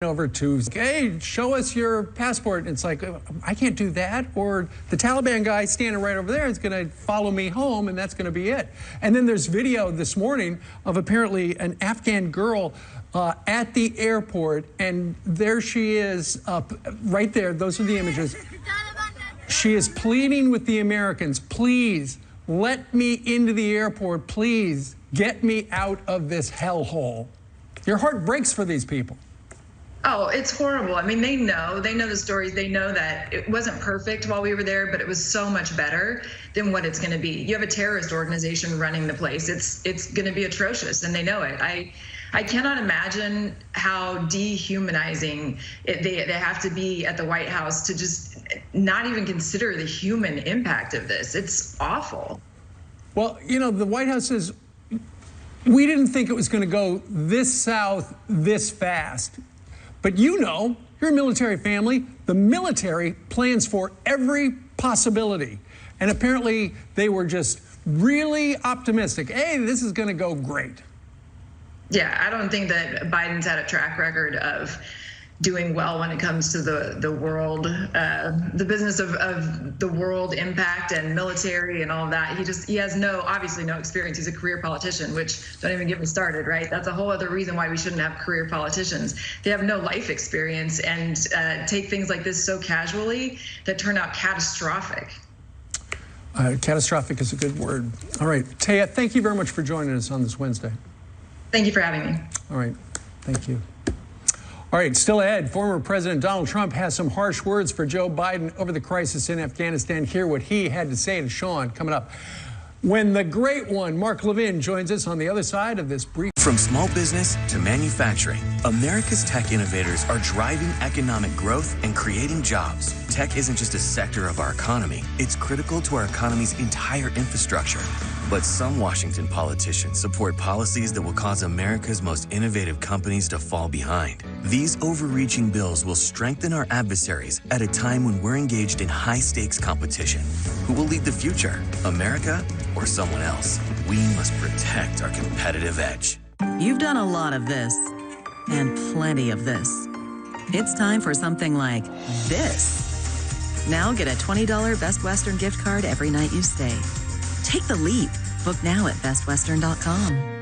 over to, hey, show us your passport. And it's like, I can't do that. Or the Taliban guy standing right over there is going to follow me home, and that's going to be it. And then there's video this morning of apparently an Afghan girl at the airport, and there she is right there. Those are the images. She is pleading with the Americans, please let me into the airport. Please get me out of this hellhole. Your heart breaks for these people. Oh, it's horrible. I mean, they know the stories. They know that it wasn't perfect while we were there, but it was so much better than what it's going to be. You have a terrorist organization running the place. It's going to be atrocious, and they know it. I cannot imagine how dehumanizing they have to be at the White House to just not even consider the human impact of this. It's awful. Well, you know, the White House says, we didn't think it was going to go this south this fast. But you know, you're a military family. The military plans for every possibility. And apparently they were just really optimistic. Hey, this is going to go great. Yeah, I don't think that Biden's had a track record of doing well when it comes to the world, the business of the world impact and military and all of that. He has obviously no experience. He's a career politician, which don't even get me started, right? That's a whole other reason why we shouldn't have career politicians. They have no life experience and take things like this so casually that turn out catastrophic. Catastrophic is a good word. All right, Taya, thank you very much for joining us on this Wednesday. Thank you for having me. All right, thank you. All right, still ahead, former President Donald Trump has some harsh words for Joe Biden over the crisis in Afghanistan. Hear what he had to say to Sean coming up. When the great one, Mark Levin, joins us on the other side of this brief. From small business to manufacturing, America's tech innovators are driving economic growth and creating jobs. Tech isn't just a sector of our economy, it's critical to our economy's entire infrastructure. But some Washington politicians support policies that will cause America's most innovative companies to fall behind. These overreaching bills will strengthen our adversaries at a time when we're engaged in high-stakes competition. Who will lead the future, America or someone else? We must protect our competitive edge. You've done a lot of this, and plenty of this. It's time for something like this. Now get a $20 Best Western gift card every night you stay. Take the leap. Book now at bestwestern.com.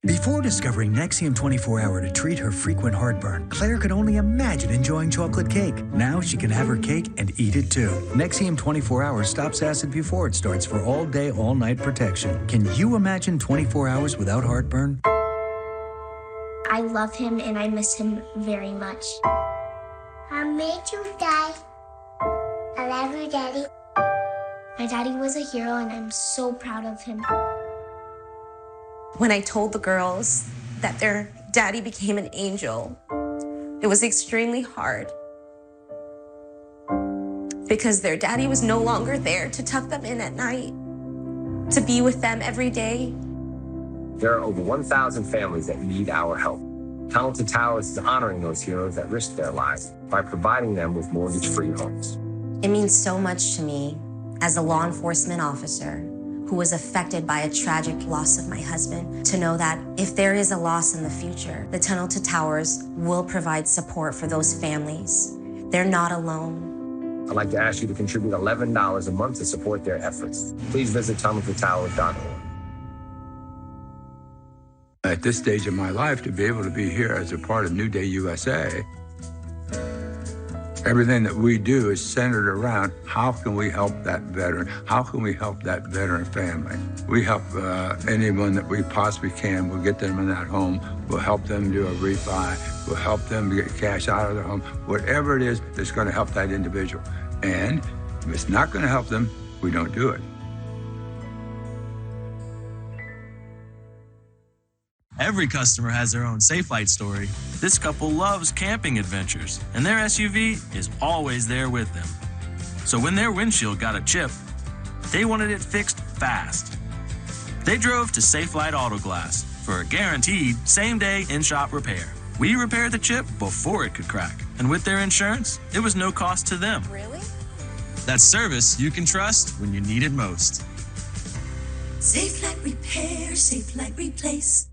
Before discovering Nexium 24 Hour to treat her frequent heartburn, Claire could only imagine enjoying chocolate cake. Now she can have her cake and eat it too. Nexium 24 Hour stops acid before it starts for all day, all night protection. Can you imagine 24 hours without heartburn? I love him and I miss him very much. I made you die. I love you, Daddy. My daddy was a hero and I'm so proud of him. When I told the girls that their daddy became an angel, it was extremely hard because their daddy was no longer there to tuck them in at night, to be with them every day. There are over 1,000 families that need our help. Talented Towers is honoring those heroes that risk their lives by providing them with mortgage-free homes. It means so much to me as a law enforcement officer who was affected by a tragic loss of my husband, to know that if there is a loss in the future, the Tunnel to Towers will provide support for those families. They're not alone. I'd like to ask you to contribute $11 a month to support their efforts. Please visit tunneltotowers.org. At this stage of my life, to be able to be here as a part of New Day USA, everything that we do is centered around how can we help that veteran? How can we help that veteran family? We help anyone that we possibly can. We'll get them in that home. We'll help them do a refi. We'll help them get cash out of their home. Whatever it is that's going to help that individual. And if it's not going to help them, we don't do it. Every customer has their own Safe Light story. This couple loves camping adventures, and their SUV is always there with them. So when their windshield got a chip, they wanted it fixed fast. They drove to Safe Light Auto Glass for a guaranteed same-day in-shop repair. We repaired the chip before it could crack, and with their insurance, it was no cost to them. Really? That's service you can trust when you need it most. Safe Light Repair, Safe Light Replace.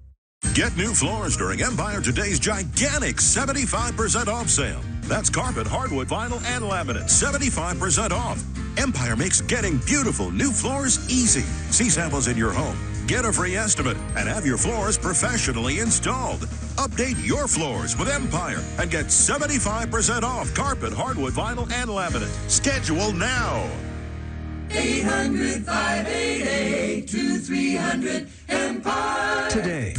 Get new floors during Empire Today's gigantic 75% off sale. That's carpet, hardwood, vinyl, and laminate, 75% off. Empire makes getting beautiful new floors easy. See samples in your home, get a free estimate, and have your floors professionally installed. Update your floors with Empire and get 75% off carpet, hardwood, vinyl, and laminate. Schedule now. 800-588-2300 Empire. Today,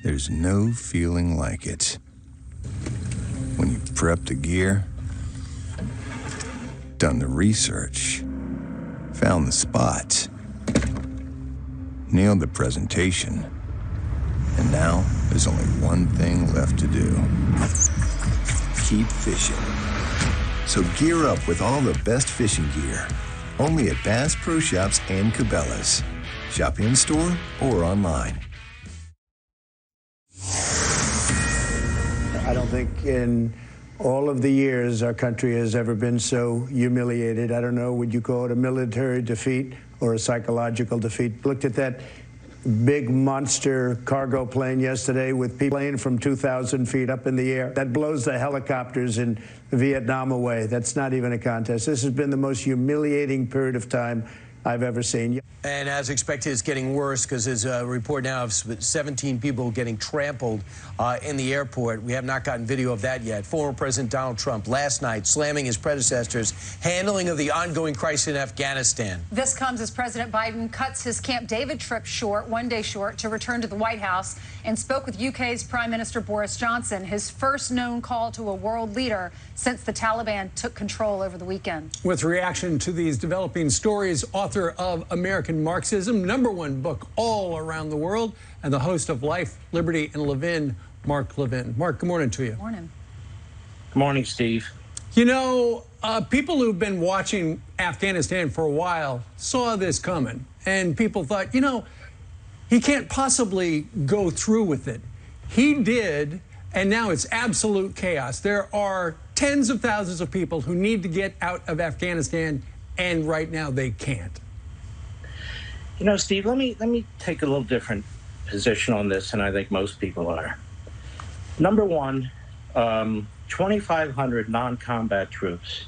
there's no feeling like it. When you've prepped the gear, done the research, found the spots, nailed the presentation, and now there's only one thing left to do. Keep fishing. So gear up with all the best fishing gear. Only at Bass Pro Shops and Cabela's. Shop in-store or online. I don't think in all of the years our country has ever been so humiliated. I don't know, would you call it a military defeat or a psychological defeat? Looked at that big monster cargo plane yesterday with people playing from 2,000 feet up in the air. That blows the helicopters in Vietnam away. That's not even a contest. This has been the most humiliating period of time I've ever seen. And as expected, it's getting worse because there's a report now of 17 people getting trampled in the airport. We have not gotten video of that yet. Former President Donald Trump last night slamming his predecessors' handling of the ongoing crisis in Afghanistan. This comes as President Biden cuts his Camp David trip short, one day short, to return to the White House and spoke with UK's Prime Minister Boris Johnson, his first known call to a world leader since the Taliban took control over the weekend. With reaction to these developing stories, author of American Marxism, #1 book all around the world, and the host of Life, Liberty, and Levin, Mark Levin. Mark, good morning to you. Good morning. Good morning, Steve. You know, people who've been watching Afghanistan for a while saw this coming, and people thought, you know, he can't possibly go through with it. He did, and now it's absolute chaos. There are tens of thousands of people who need to get out of Afghanistan, and right now they can't. You know, Steve, let me take a little different position on this than I think most people are. Number one, 2,500 non-combat troops,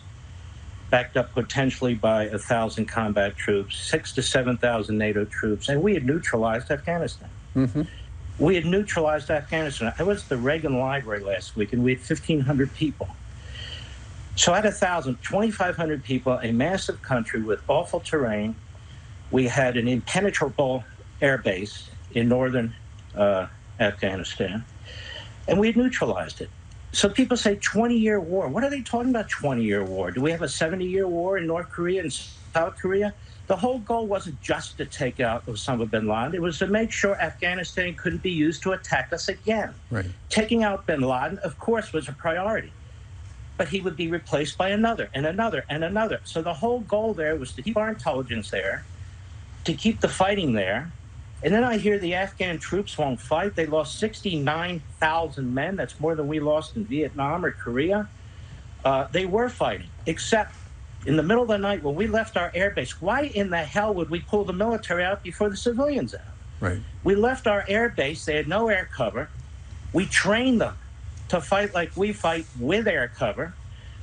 backed up potentially by 1,000 combat troops, 6,000 to 7,000 NATO troops, and we had neutralized Afghanistan. Mm-hmm. We had neutralized Afghanistan. I was at the Reagan Library last week, and we had 1,500 people. So at 2,500 people, a massive country with awful terrain. We had an impenetrable air base in northern Afghanistan, and we had neutralized it. So people say 20-year war. What are they talking about, 20-year war? Do we have a 70-year war in North Korea and South Korea? The whole goal wasn't just to take out Osama bin Laden. It was to make sure Afghanistan couldn't be used to attack us again. Right. Taking out bin Laden, of course, was a priority. But he would be replaced by another and another and another. So the whole goal there was to keep our intelligence there, to keep the fighting there. And then I hear the Afghan troops won't fight. They lost 69,000 men. That's more than we lost in Vietnam or Korea. They were fighting, except in the middle of the night when we left our airbase. Why in the hell would we pull the military out before the civilians out? Right. We left our airbase. They had no air cover. We trained them to fight like we fight with air cover.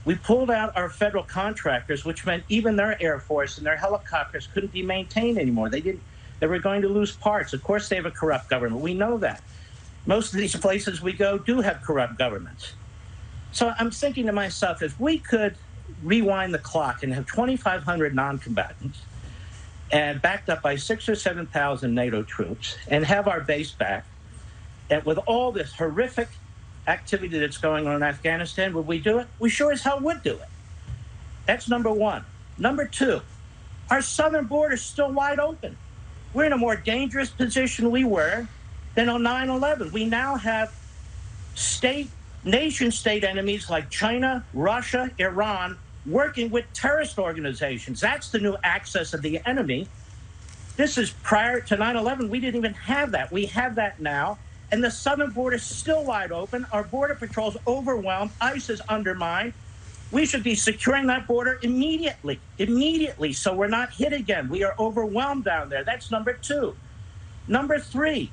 We pulled out our federal contractors, which meant even their Air Force and their helicopters couldn't be maintained anymore. They were going to lose parts. Of course, they have a corrupt government. We know that. Most of these places we go do have corrupt governments. So I'm thinking to myself, if we could rewind the clock and have 2,500 non-combatants and backed up by 6,000 or 7,000 NATO troops and have our base back, and with all this horrific activity that's going on in Afghanistan, would we do it? We sure as hell would do it. That's number one. Number two, our southern border is still wide open. We're in a more dangerous position we were than on 9/11. We now have nation-state enemies like China, Russia, Iran, working with terrorist organizations. That's the new axis of the enemy. This is prior to 9/11. We didn't even have that. We have that now. And the southern border is still wide open. Our border patrol is overwhelmed. ICE is undermined. We should be securing that border immediately, so we're not hit again. We are overwhelmed down there. That's number two. Number three,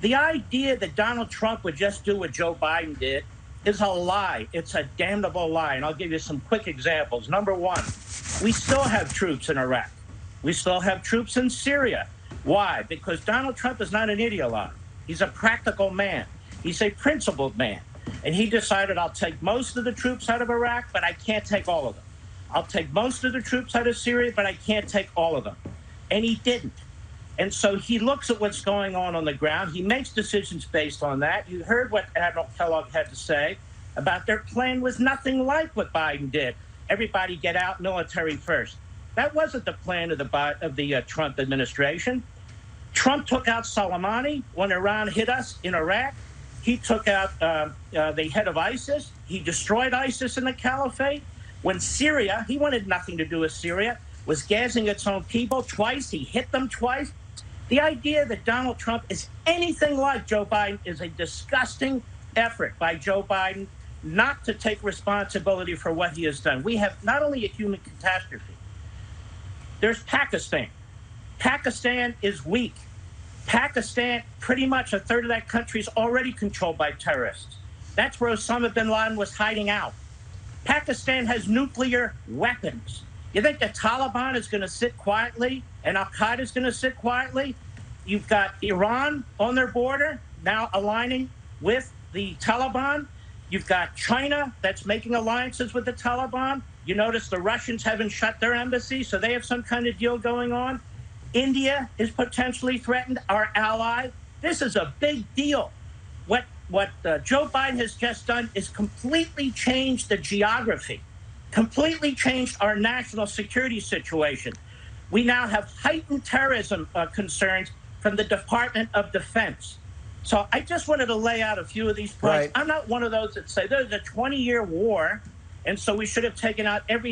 The idea that Donald Trump would just do what Joe Biden did is a lie. It's a damnable lie. And I'll give you some quick examples. Number one, we still have troops in Iraq. We still have troops in Syria. Why? Because Donald Trump is not an ideologue. He's a practical man. He's a principled man. And he decided, I'll take most of the troops out of Iraq, but I can't take all of them. I'll take most of the troops out of Syria, but I can't take all of them. And he didn't. And so he looks at what's going on the ground. He makes decisions based on that. You heard what Admiral Kellogg had to say about their plan was nothing like what Biden did. Everybody get out, military first. That wasn't the plan of the Trump administration. Trump took out Soleimani when Iran hit us in Iraq. He took out the head of ISIS. He destroyed ISIS in the caliphate. When Syria, he wanted nothing to do with Syria, was gassing its own people twice. He hit them twice. The idea that Donald Trump is anything like Joe Biden is a disgusting effort by Joe Biden not to take responsibility for what he has done. We have not only a human catastrophe, there's Pakistan. Pakistan is weak. Pakistan, pretty much a third of that country is already controlled by terrorists. That's where Osama bin Laden was hiding out. Pakistan has nuclear weapons. You think the Taliban is going to sit quietly and Al-Qaeda is going to sit quietly? You've got Iran on their border now aligning with the Taliban. You've got China that's making alliances with the Taliban. You notice the Russians haven't shut their embassy, so they have some kind of deal going on. India is potentially threatened, our ally. This is a big deal. What Joe Biden has just done is completely changed the geography, completely changed our national security situation. We now have heightened terrorism concerns from the Department of Defense. So I just wanted to lay out a few of these points. Right. I'm not one of those that say there's a 20-year war, and so we should have taken out every